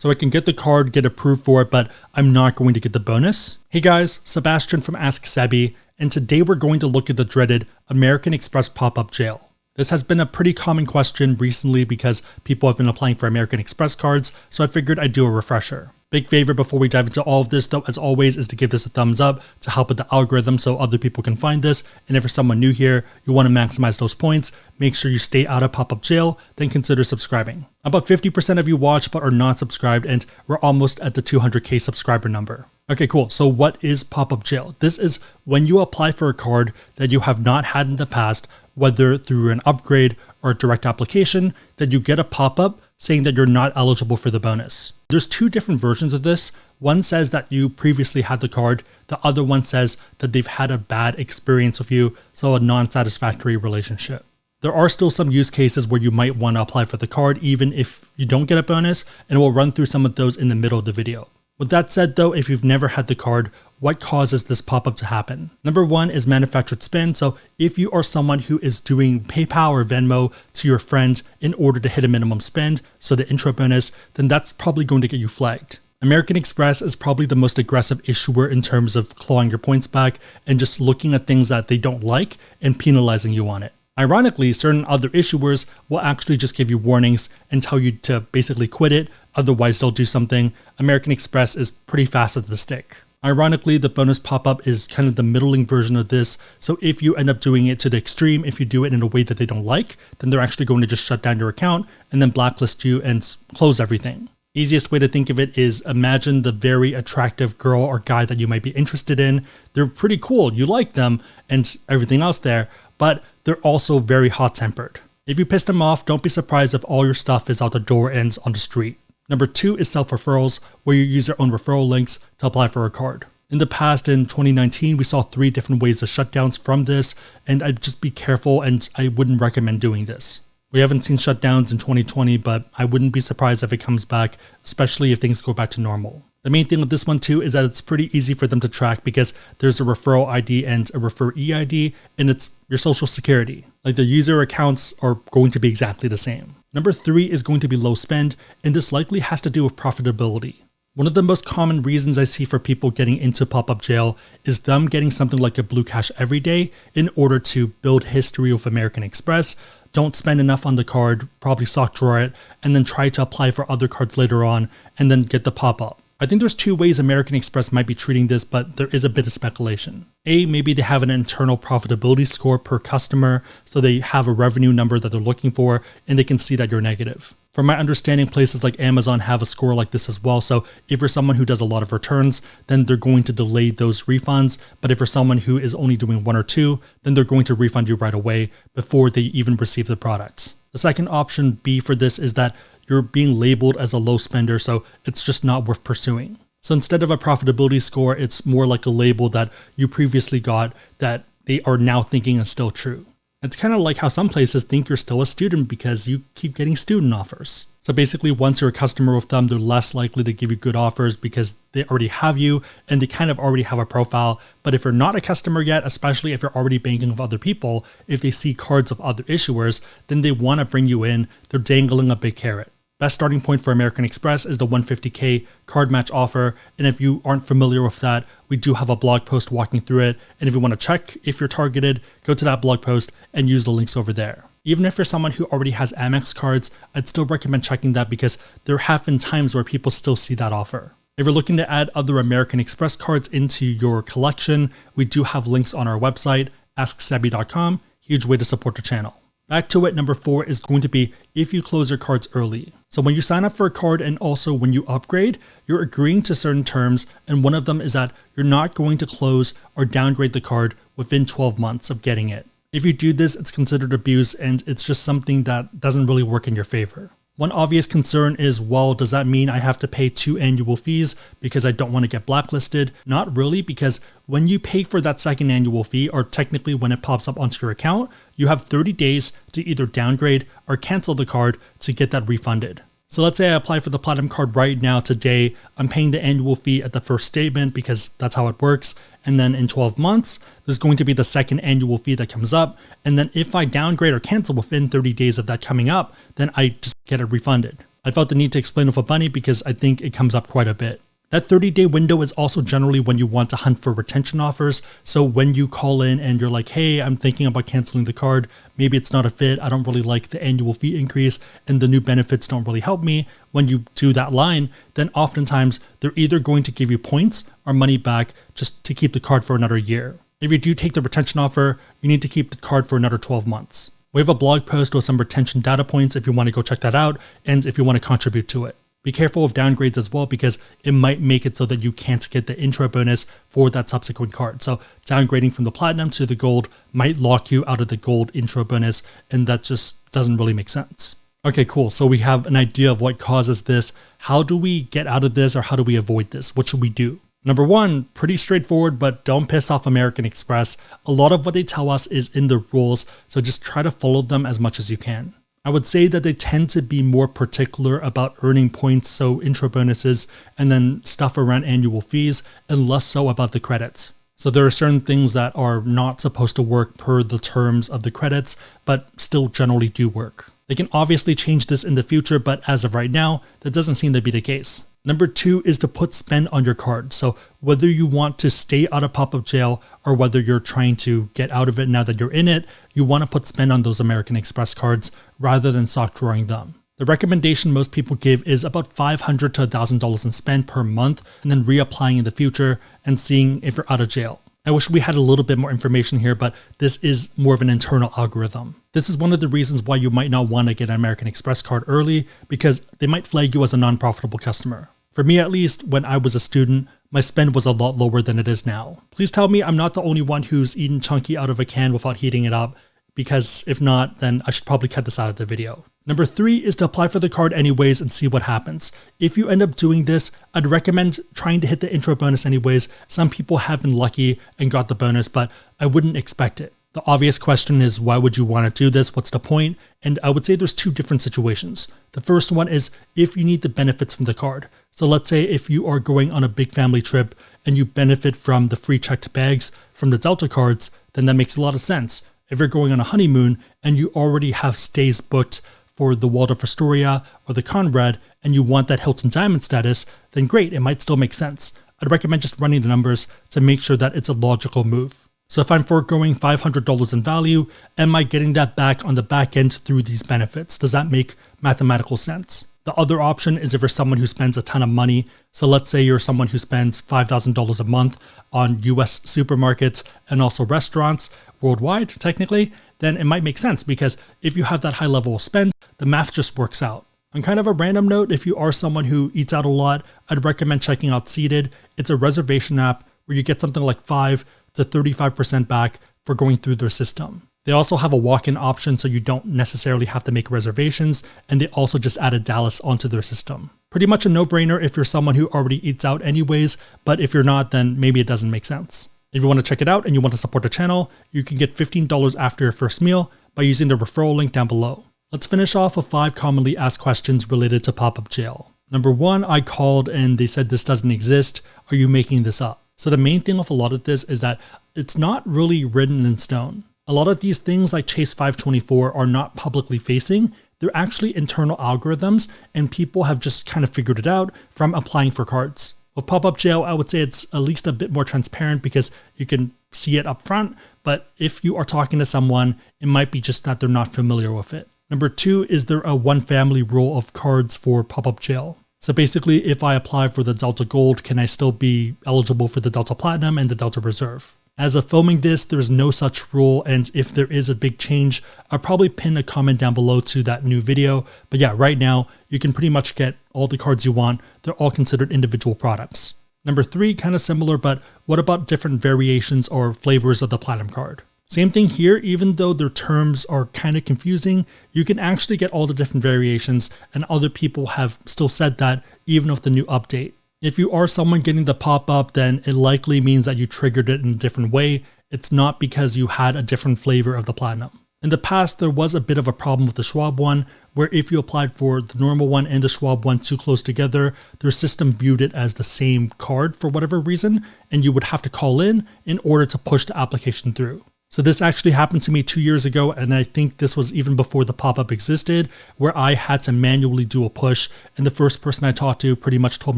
so I can get the card, get approved for it, but I'm not going to get the bonus? Hey guys, Sebastian from AskSebby, and today we're going to look at the dreaded American Express pop-up jail. This has been a pretty common question recently because people have been applying for American Express cards, so I figured I'd do a refresher. Big favor before we dive into all of this though, as always, is to give this a thumbs up to help with the algorithm so other people can find this. And if you're someone new here, you want to maximize those points, make sure you stay out of pop-up jail, then consider subscribing. About 50% of you watch but are not subscribed, and we're almost at the 200k subscriber number. Okay, cool. So what is pop-up jail? This is when you apply for a card that you have not had in the past, whether through an upgrade or a direct application, that you get a pop-up saying that you're not eligible for the bonus. There's two different versions of this. One says that you previously had the card. The other one says that they've had a bad experience with you, so a non-satisfactory relationship. There are still some use cases where you might want to apply for the card even if you don't get a bonus, and we'll run through some of those in the middle of the video. With that said though, if you've never had the card, what causes this pop-up to happen? Number one is manufactured spend. So if you are someone who is doing PayPal or Venmo to your friends in order to hit a minimum spend, so the intro bonus, then that's probably going to get you flagged. American Express is probably the most aggressive issuer in terms of clawing your points back and just looking at things that they don't like and penalizing you on it. Ironically, certain other issuers will actually just give you warnings and tell you to basically quit it, otherwise they'll do something. American Express is pretty fast at the stick. Ironically, the bonus pop-up is kind of the middling version of this, so if you end up doing it to the extreme, if you do it in a way that they don't like, then they're actually going to just shut down your account and then blacklist you and close everything. Easiest way to think of it is imagine the very attractive girl or guy that you might be interested in. They're pretty cool, you like them and everything else there, but they're also very hot-tempered. If you piss them off, don't be surprised if all your stuff is out the door and on the street. Number two is self-referrals, where you use your own referral links to apply for a card. In the past, in 2019, we saw 3 different waves of shutdowns from this, and I'd just be careful and I wouldn't recommend doing this. We haven't seen shutdowns in 2020, but I wouldn't be surprised if it comes back, especially if things go back to normal. The main thing with this one too is that it's pretty easy for them to track because there's a referral ID and a referee ID, and it's your social security. Like the user accounts are going to be exactly the same. Number 3 is going to be low spend, and this likely has to do with profitability. One of the most common reasons I see for people getting into pop-up jail is them getting something like a Blue Cash every day in order to build history with American Express, don't spend enough on the card, probably sock drawer it, and then try to apply for other cards later on, and then get the pop-up. I think there's 2 ways American Express might be treating this, but there is a bit of speculation. A, maybe they have an internal profitability score per customer, so they have a revenue number that they're looking for, and they can see that you're negative. From my understanding, places like Amazon have a score like this as well, so if you're someone who does a lot of returns, then they're going to delay those refunds, but if you're someone who is only doing 1 or 2, then they're going to refund you right away before they even receive the product. The second option B for this is that you're being labeled as a low spender, so it's just not worth pursuing. So instead of a profitability score, it's more like a label that you previously got that they are now thinking is still true. It's kind of like how some places think you're still a student because you keep getting student offers. So basically, once you're a customer with them, they're less likely to give you good offers because they already have you and they kind of already have a profile. But if you're not a customer yet, especially if you're already banking with other people, if they see cards of other issuers, then they want to bring you in. They're dangling a big carrot. Best starting point for American Express is the 150k card match offer, and if you aren't familiar with that, we do have a blog post walking through it, and if you want to check if you're targeted, go to that blog post and use the links over there. Even if you're someone who already has Amex cards, I'd still recommend checking that because there have been times where people still see that offer. If you're looking to add other American Express cards into your collection, we do have links on our website, AskSebby.com, huge way to support the channel. Back to it, number 4 is going to be if you close your cards early. So when you sign up for a card and also when you upgrade, you're agreeing to certain terms, and one of them is that you're not going to close or downgrade the card within 12 months of getting it. If you do this, it's considered abuse and it's just something that doesn't really work in your favor. One obvious concern is, well, does that mean I have to pay 2 annual fees because I don't want to get blacklisted? Not really, because when you pay for that second annual fee, or technically when it pops up onto your account, you have 30 days to either downgrade or cancel the card to get that refunded. So let's say I apply for the Platinum card right now today. I'm paying the annual fee at the first statement because that's how it works. And then in 12 months, there's going to be the second annual fee that comes up. And then if I downgrade or cancel within 30 days of that coming up, then I just get it refunded. I felt the need to explain it for Bunny because I think it comes up quite a bit. That 30-day window is also generally when you want to hunt for retention offers. So when you call in and you're like, hey, I'm thinking about canceling the card, maybe it's not a fit, I don't really like the annual fee increase, and the new benefits don't really help me. When you do that line, then oftentimes they're either going to give you points or money back just to keep the card for another year. If you do take the retention offer, you need to keep the card for another 12 months. We have a blog post with some retention data points if you want to go check that out and if you want to contribute to it. Be careful of downgrades as well because it might make it so that you can't get the intro bonus for that subsequent card. So downgrading from the platinum to the gold might lock you out of the gold intro bonus, and that just doesn't really make sense. Okay, cool. So we have an idea of what causes this. How do we get out of this, or how do we avoid this? What should we do? Number one, pretty straightforward, but don't piss off American Express. A lot of what they tell us is in the rules, so just try to follow them as much as you can. I would say that they tend to be more particular about earning points, so intro bonuses, and then stuff around annual fees, and less so about the credits. So there are certain things that are not supposed to work per the terms of the credits, but still generally do work. They can obviously change this in the future, but as of right now, that doesn't seem to be the case. Number two is to put spend on your card. So whether you want to stay out of pop-up jail or whether you're trying to get out of it now that you're in it, you want to put spend on those American Express cards rather than sock drawing them. The recommendation most people give is about $500 to $1,000 in spend per month and then reapplying in the future and seeing if you're out of jail. I wish we had a little bit more information here, but this is more of an internal algorithm. This is one of the reasons why you might not want to get an American Express card early, because they might flag you as a non-profitable customer. For me at least, when I was a student, my spend was a lot lower than it is now. Please tell me I'm not the only one who's eaten chunky out of a can without heating it up, because if not, then I should probably cut this out of the video. Number three is to apply for the card anyways and see what happens. If you end up doing this, I'd recommend trying to hit the intro bonus anyways. Some people have been lucky and got the bonus, but I wouldn't expect it. The obvious question is, why would you want to do this? What's the point? And I would say there's two different situations. The first one is if you need the benefits from the card. So let's say if you are going on a big family trip and you benefit from the free checked bags from the Delta cards, then that makes a lot of sense. If you're going on a honeymoon and you already have stays booked for the Waldorf Astoria or the Conrad and you want that Hilton Diamond status, then great, it might still make sense. I'd recommend just running the numbers to make sure that it's a logical move. So if I'm foregoing $500 in value, am I getting that back on the back end through these benefits? Does that make mathematical sense? The other option is if you're someone who spends a ton of money. So let's say you're someone who spends $5,000 a month on US supermarkets and also restaurants worldwide, technically, then it might make sense because if you have that high level of spend, the math just works out. On kind of a random note, if you are someone who eats out a lot, I'd recommend checking out Seated. It's a reservation app where you get something like 5 to 35% back for going through their system. They also have a walk-in option so you don't necessarily have to make reservations, and they also just added Dallas onto their system. Pretty much a no-brainer if you're someone who already eats out anyways, but if you're not, then maybe it doesn't make sense. If you want to check it out and you want to support the channel, you can get $15 after your first meal by using the referral link down below. Let's finish off with 5 commonly asked questions related to pop-up jail. Number 1, I called and they said this doesn't exist. Are you making this up? So the main thing with a lot of this is that it's not really written in stone. A lot of these things like Chase 524 are not publicly facing. They're actually internal algorithms and people have just kind of figured it out from applying for cards. With pop-up jail, I would say it's at least a bit more transparent because you can see it up front. But if you are talking to someone, it might be just that they're not familiar with it. Number 2, is there a one family rule of cards for pop-up jail? So basically, if I apply for the Delta Gold, can I still be eligible for the Delta Platinum and the Delta Reserve? As of filming this, there's no such rule, and if there is a big change, I'll probably pin a comment down below to that new video. But yeah, right now, you can pretty much get all the cards you want. They're all considered individual products. Number 3, kind of similar, but what about different variations or flavors of the Platinum card? Same thing here, even though their terms are kind of confusing, you can actually get all the different variations, and other people have still said that even with the new update. If you are someone getting the pop-up, then it likely means that you triggered it in a different way. It's not because you had a different flavor of the Platinum. In the past, there was a bit of a problem with the Schwab one, where if you applied for the normal one and the Schwab one too close together, their system viewed it as the same card for whatever reason, and you would have to call in order to push the application through. So this actually happened to me 2 years ago, and I think this was even before the pop-up existed, where I had to manually do a push, and the first person I talked to pretty much told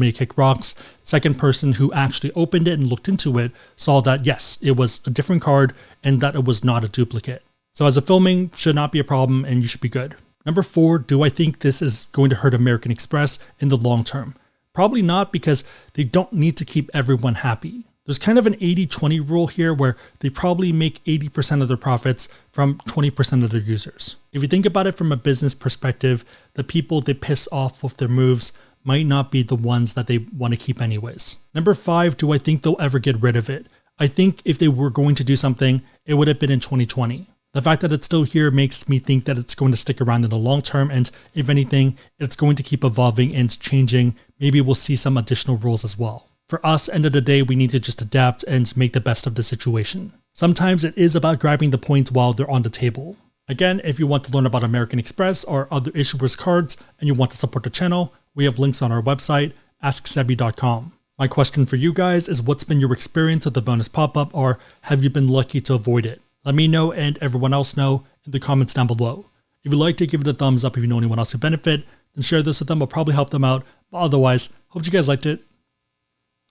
me to kick rocks. Second person who actually opened it and looked into it saw that yes, it was a different card and that it was not a duplicate. So as a filming, should not be a problem and you should be good. Number 4, do I think this is going to hurt American Express in the long term? Probably not, because they don't need to keep everyone happy. There's kind of an 80-20 rule here where they probably make 80% of their profits from 20% of their users. If you think about it from a business perspective, the people they piss off with their moves might not be the ones that they want to keep anyways. Number 5, do I think they'll ever get rid of it? I think if they were going to do something, it would have been in 2020. The fact that it's still here makes me think that it's going to stick around in the long term, and if anything, it's going to keep evolving and changing. Maybe we'll see some additional rules as well. For us, end of the day, we need to just adapt and make the best of the situation. Sometimes it is about grabbing the points while they're on the table. Again, if you want to learn about American Express or other issuers' cards and you want to support the channel, we have links on our website, AskSebby.com. My question for you guys is, what's been your experience with the bonus pop-up, or have you been lucky to avoid it? Let me know and everyone else know in the comments down below. If you'd like to, give it a thumbs up. If you know anyone else who benefit, then share this with them. It'll probably help them out. But otherwise, hope you guys liked it.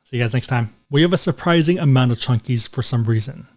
See you guys next time. We have a surprising amount of chunkies for some reason.